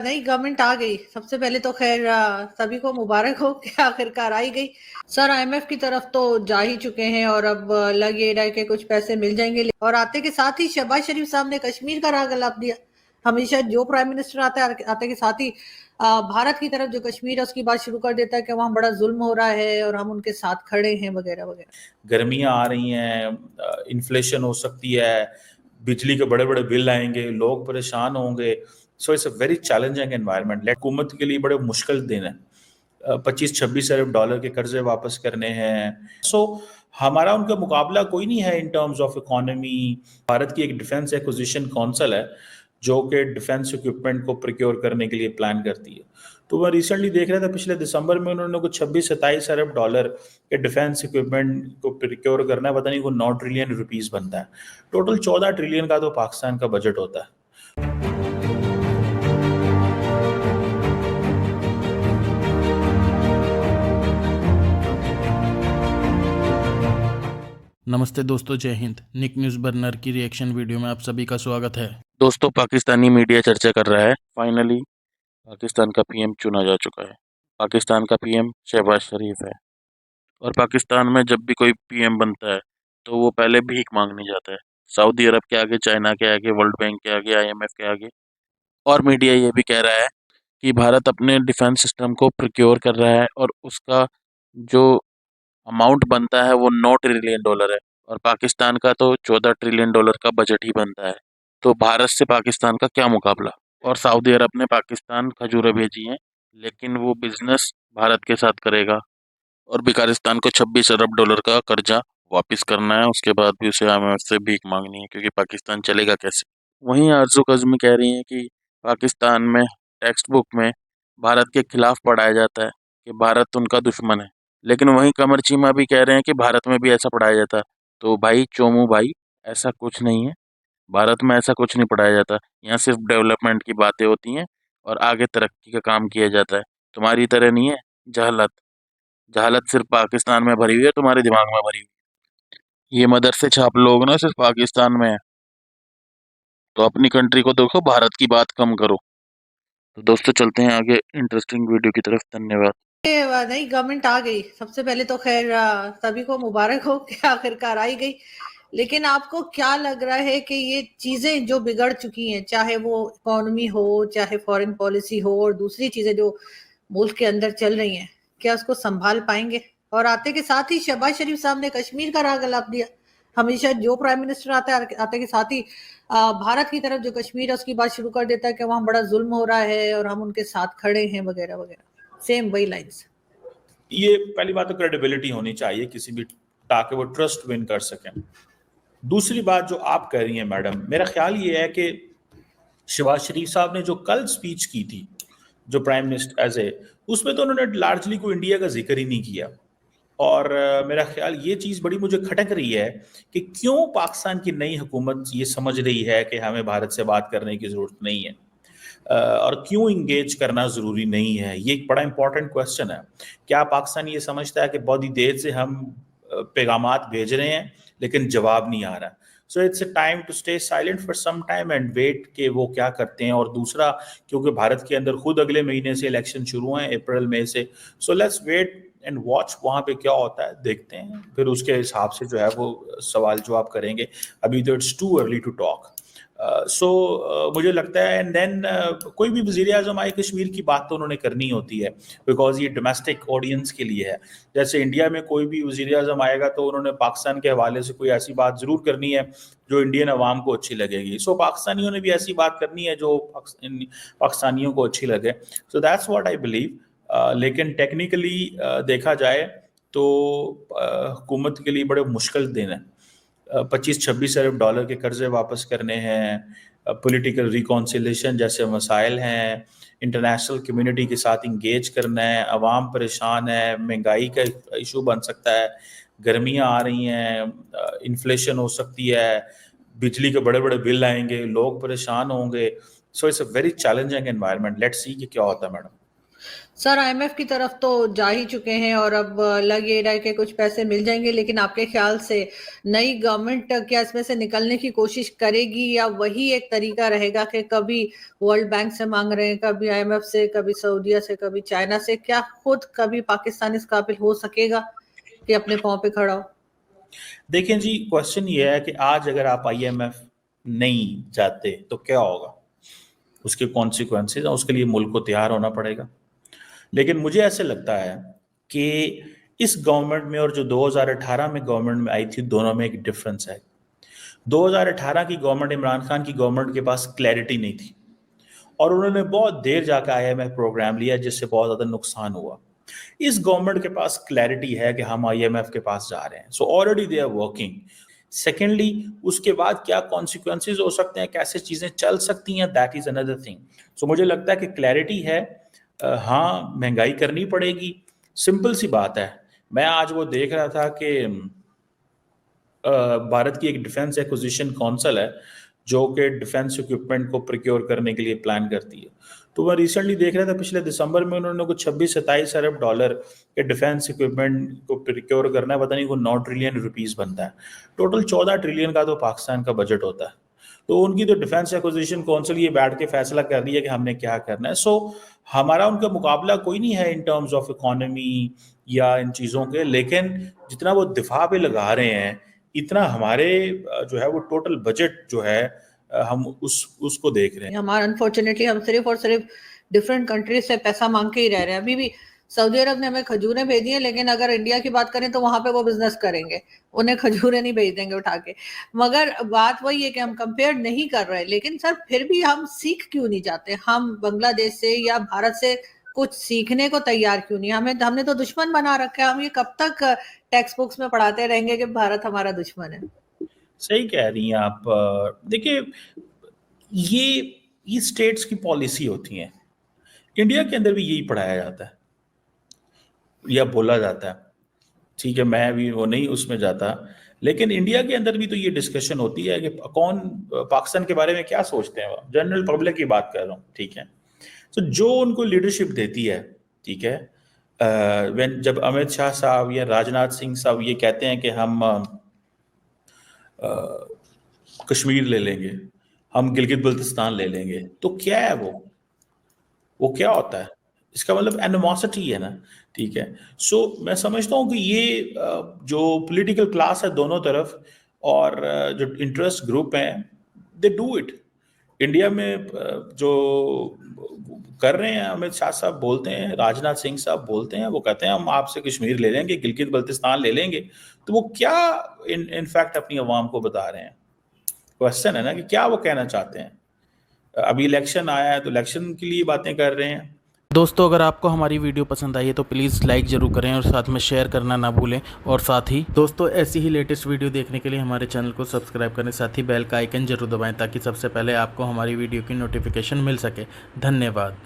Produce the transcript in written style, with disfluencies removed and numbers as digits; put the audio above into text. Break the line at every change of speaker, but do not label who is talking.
नई गवर्नमेंट आ गई। सबसे पहले तो खैर सभी को मुबारक हो कि आखिरकार आई गई। सर आईएमएफ की तरफ तो जा ही चुके हैं और अब लग ये रहा है कि कुछ पैसे मिल जाएंगे। और आते के साथ ही शहबाज शरीफ साहब ने कश्मीर का राग अलाप दिया। हमेशा जो प्राइम मिनिस्टर आता है आते के साथ ही भारत की तरफ जो कश्मीर है उसकी बात शुरू कर देता है कि वहां बड़ा जुल्म हो रहा है और हम उनके साथ खड़े हैं वगैरह वगैरह।
गर्मियां आ रही हैं, इन्फ्लेशन हो सकती है, बिजली के बड़े बड़े बिल आएंगे, लोग परेशान होंगे। सो it's a very challenging environment. हुकूमत के लिए बड़े मुश्किल दिन है। 25-26 अरब डॉलर के कर्जे वापस करने हैं। सो हमारा उनका मुकाबला कोई नहीं है in terms of economy. Bharat की एक डिफेंस एक्विजिशन काउंसिल है जो कि डिफेंस इक्विपमेंट को प्रोक्योर करने के लिए प्लान करती है। तो मैं रिसेंटली देख रहा था, पिछले दिसंबर में उन्होंने कुछ 26-27 अरब डॉलर के डिफेंस इक्विपमेंट को प्रोक्योर करना है। पता नहीं वो 9 ट्रिलियन रुपीस बनता है। टोटल 14 ट्रिलियन का तो पाकिस्तान का बजट होता है।
नमस्ते दोस्तों, जय हिंद। निक न्यूज़ बर्नर की रिएक्शन वीडियो में आप सभी का स्वागत है।
दोस्तों, पाकिस्तानी मीडिया चर्चा कर रहा है फाइनली पाकिस्तान का पीएम चुना जा चुका है। पाकिस्तान का पीएम शहबाज शरीफ है। और पाकिस्तान में जब भी कोई पीएम बनता है तो वो पहले भीख मांगने जाता है, सऊदी अरब के आगे, चाइना के आगे, वर्ल्ड बैंक के आगे, आईएमएफ के आगे। और मीडिया ये भी कह रहा है कि भारत अपने डिफेंस सिस्टम को प्रोक्योर कर रहा है और उसका जो अमाउंट बनता है वो 9 ट्रिलियन डॉलर है। और पाकिस्तान का तो 14 ट्रिलियन डॉलर का बजट ही बनता है। तो भारत से पाकिस्तान का क्या मुकाबला। और सऊदी अरब ने पाकिस्तान खजूरें भेजी हैं, लेकिन वो बिजनेस भारत के साथ करेगा। और बेकारिस्तान को 26 अरब डॉलर का कर्जा वापस करना है। उसके बाद भी उसे आईएमएफ से भीख मांगनी है, क्योंकि पाकिस्तान चलेगा कैसे। वहीं आरजू कज़मी कह रही हैं कि पाकिस्तान में टेक्स्ट बुक में भारत के खिलाफ पढ़ाया जाता है कि भारत उनका दुश्मन है। लेकिन वहीं कमर चीमा भी कह रहे हैं कि भारत में भी ऐसा पढ़ाया जाता है। तो भाई चोमू भाई, ऐसा कुछ नहीं है। भारत में ऐसा कुछ नहीं पढ़ाया जाता। यहाँ सिर्फ डेवलपमेंट की बातें होती हैं और आगे तरक्की का काम किया जाता है। तुम्हारी तरह नहीं है जहलत। जहालत सिर्फ पाकिस्तान में भरी हुई है, तुम्हारे दिमाग में भरी हुई है। ये मदरसे छाप लोग ना सिर्फ पाकिस्तान में है। तो अपनी कंट्री को देखो, भारत की बात कम करो। तो दोस्तों, चलते हैं आगे इंटरेस्टिंग वीडियो की तरफ। धन्यवाद।
नई गवर्नमेंट आ गई। सबसे पहले तो खैर सभी को मुबारक हो कि आखिरकार आई गई। लेकिन आपको क्या लग रहा है कि ये चीजें जो बिगड़ चुकी हैं, चाहे वो इकोनॉमी हो, चाहे फॉरेन पॉलिसी हो, और दूसरी चीजें जो मुल्क के अंदर चल रही हैं, क्या उसको संभाल पाएंगे? और आते के साथ ही शहबाज शरीफ साहब ने कश्मीर का राग अलाप दिया। हमेशा जो प्राइम मिनिस्टर आता है आते के साथ ही भारत की तरफ जो कश्मीर है उसकी बात शुरू कर देता है कि वहां बड़ा जुल्म हो रहा है और हम उनके साथ खड़े हैं वगैरह वगैरह। सेम वही लाइन्स।
ये पहली बात तो क्रेडिबिलिटी होनी चाहिए किसी भी, ताकि वो ट्रस्ट विन कर सकें। दूसरी बात जो आप कह रही हैं मैडम, मेरा ख्याल ये है कि शहबाज शरीफ साहब ने जो कल स्पीच की थी जो प्राइम मिनिस्टर एज ए, उसमें तो उन्होंने लार्जली कोई इंडिया का जिक्र ही नहीं किया। और मेरा ख्याल ये चीज़ बड़ी मुझे खटक रही है कि क्यों पाकिस्तान की नई हुकूमत ये समझ रही है कि हमें भारत से बात करने की ज़रूरत नहीं है, और क्यों इंगेज करना ज़रूरी नहीं है। ये एक बड़ा इंपॉर्टेंट क्वेश्चन है। क्या पाकिस्तान ये समझता है कि बहुत ही देर से हम पैगामात भेज रहे हैं लेकिन जवाब नहीं आ रहा? So it's a time to stay silent for some time and wait कि वो क्या करते हैं। और दूसरा, क्योंकि भारत के अंदर खुद अगले महीने से इलेक्शन शुरू हैं, अप्रैल मई से। So let's wait and watch, वहाँ पे क्या होता है देखते हैं, फिर उसके हिसाब से जो है वो सवाल जवाब करेंगे। अभी तो it's too early to talk. So मुझे लगता है, एंड देन कोई भी वज़ीर आज़म आए, कश्मीर की बात तो उन्होंने करनी होती है, बिकॉज ये डोमेस्टिक ऑडियंस के लिए है। जैसे इंडिया में कोई भी वज़ीर आज़म आएगा तो उन्होंने पाकिस्तान के हवाले से कोई ऐसी बात ज़रूर करनी है जो इंडियन अवाम को अच्छी लगेगी। सो पाकिस्तानियों ने भी ऐसी बात करनी है जो पाकिस्तानियों को अच्छी लगे। So that's what I believe. लेकिन टेक्निकली देखा जाए तो हुकूमत के लिए बड़े मुश्किल दिन है। 25-26 अरब डॉलर के कर्जे वापस करने हैं, पॉलिटिकल रिकॉन्सिलेशन जैसे मसाइल हैं, इंटरनेशनल कम्युनिटी के साथ इंगेज करना है, अवाम परेशान है, महंगाई का इशू बन सकता है, गर्मियाँ आ रही हैं, इन्फ्लेशन हो सकती है, बिजली के बड़े बड़े बिल आएंगे, लोग परेशान होंगे। सो it's a very challenging environment. Let's see कि क्या होता है मैडम।
सर आईएमएफ की तरफ तो जा ही चुके हैं और अब लग ये रहा है कि कुछ पैसे मिल जाएंगे, लेकिन आपके ख्याल से नई गवर्नमेंट क्या इसमें से निकलने की कोशिश करेगी या वही एक तरीका रहेगा कि कभी वर्ल्ड बैंक से मांग रहे हैं, कभी आईएमएफ से, कभी सऊदीया से, कभी चाइना से? क्या खुद कभी पाकिस्तान इस काबिल हो सकेगा कि अपने पांव पे खड़ा हो?
देखें जी, क्वेश्चन ये है कि आज अगर आप आईएमएफ नहीं जाते तो क्या होगा, उसके कॉन्सिक्वेंसेज, उसके लिए मुल्क को तैयार होना पड़ेगा। लेकिन मुझे ऐसे लगता है कि इस गवर्नमेंट में और जो 2018 में गवर्नमेंट में आई थी, दोनों में एक डिफरेंस है। 2018 की गवर्नमेंट, इमरान खान की गवर्नमेंट के पास क्लैरिटी नहीं थी और उन्होंने बहुत देर जाकर आईएमएफ प्रोग्राम लिया, जिससे बहुत ज़्यादा नुकसान हुआ। इस गवर्नमेंट के पास क्लैरिटी है कि हम आईएमएफ के पास जा रहे हैं, so already they are working. Secondly, उसके बाद क्या कॉन्सिक्वेंसेज हो सकते हैं, कैसे चीज़ें चल सकती हैं, दैट इज़ अनदर थिंग। सो मुझे लगता है कि क्लैरिटी है। हाँ, महंगाई करनी पड़ेगी, सिंपल सी बात है। मैं आज वो देख रहा था कि भारत की एक डिफेंस एक्विजिशन काउंसिल है जो कि डिफेंस इक्विपमेंट को प्रिक्योर करने के लिए प्लान करती है। तो मैं रिसेंटली देख रहा था, पिछले दिसंबर में उन्होंने कुछ 26-27 अरब डॉलर के डिफेंस इक्विपमेंट को प्रिक्योर करना है। पता नहीं, को 9 ट्रिलियन रुपीस बनता है। टोटल 14 ट्रिलियन का तो पाकिस्तान का बजट होता है। तो उनकी तो डिफेंस एक्विजिशन काउंसिल ये बैठ के फैसला कर रही है कि हमने क्या करना है। सो हमारा उनका मुकाबला कोई नहीं है इन टर्म्स ऑफ इकोनॉमी या इन चीज़ों के, लेकिन जितना वो दिफा पे लगा रहे हैं, इतना हमारे जो है वो टोटल बजट जो है हम उसको देख रहे हैं।
हमारा अनफॉर्चुनेटली हम सिर्फ और सिर्फ डिफरेंट कंट्रीज से पैसा मांग के ही रह रहे हैं। अभी भी सऊदी अरब ने हमें खजूरें भेजी हैं, लेकिन अगर इंडिया की बात करें तो वहां पे वो बिजनेस करेंगे, उन्हें खजूरें नहीं भेज देंगे उठा के। मगर बात वही है कि हम कंपेयर नहीं कर रहे। लेकिन सर फिर भी हम सीख क्यों नहीं जाते? हम बांग्लादेश से या भारत से कुछ सीखने को तैयार क्यों नहीं? हमने तो दुश्मन बना रखा है। हम ये कब तक टेक्स्ट बुक्स में पढ़ाते रहेंगे कि भारत हमारा दुश्मन है?
सही कह रही हैं आप। देखिए, ये स्टेट्स की पॉलिसी होती है। इंडिया के अंदर भी यही पढ़ाया जाता है या बोला जाता है। ठीक है, मैं भी वो नहीं उसमें जाता, लेकिन इंडिया के अंदर भी तो ये डिस्कशन होती है कि कौन पाकिस्तान के बारे में क्या सोचते हैं। जनरल पब्लिक की बात कर रहा हूँ, ठीक है। तो जो उनको लीडरशिप देती है, ठीक है, जब अमित शाह साहब या राजनाथ सिंह साहब ये कहते हैं कि हम कश्मीर ले लेंगे, हम गिलगित बल्तिस्तान ले लेंगे, तो क्या है वो क्या होता है? इसका मतलब एनिमोसिटी है ना, ठीक है। सो मैं समझता हूँ कि ये जो पॉलिटिकल क्लास है दोनों तरफ और जो इंटरेस्ट ग्रुप हैं, दे डू इट। इंडिया में जो कर रहे हैं, अमित शाह साहब बोलते हैं, राजनाथ सिंह साहब बोलते हैं, वो कहते हैं हम आपसे कश्मीर ले लेंगे, गिलगित बल्तिस्तान ले लेंगे। तो वो क्या इनफैक्ट अपनी अवाम को बता रहे हैं? क्वेश्चन है ना कि क्या वो कहना चाहते हैं। अभी इलेक्शन आया है तो इलेक्शन के लिए बातें कर रहे हैं।
दोस्तों, अगर आपको हमारी वीडियो पसंद आई है तो प्लीज़ लाइक ज़रूर करें और साथ में शेयर करना ना भूलें। और साथ ही दोस्तों, ऐसी ही लेटेस्ट वीडियो देखने के लिए हमारे चैनल को सब्सक्राइब करें, साथ ही बेल का आइकन ज़रूर दबाएं ताकि सबसे पहले आपको हमारी वीडियो की नोटिफिकेशन मिल सके। धन्यवाद।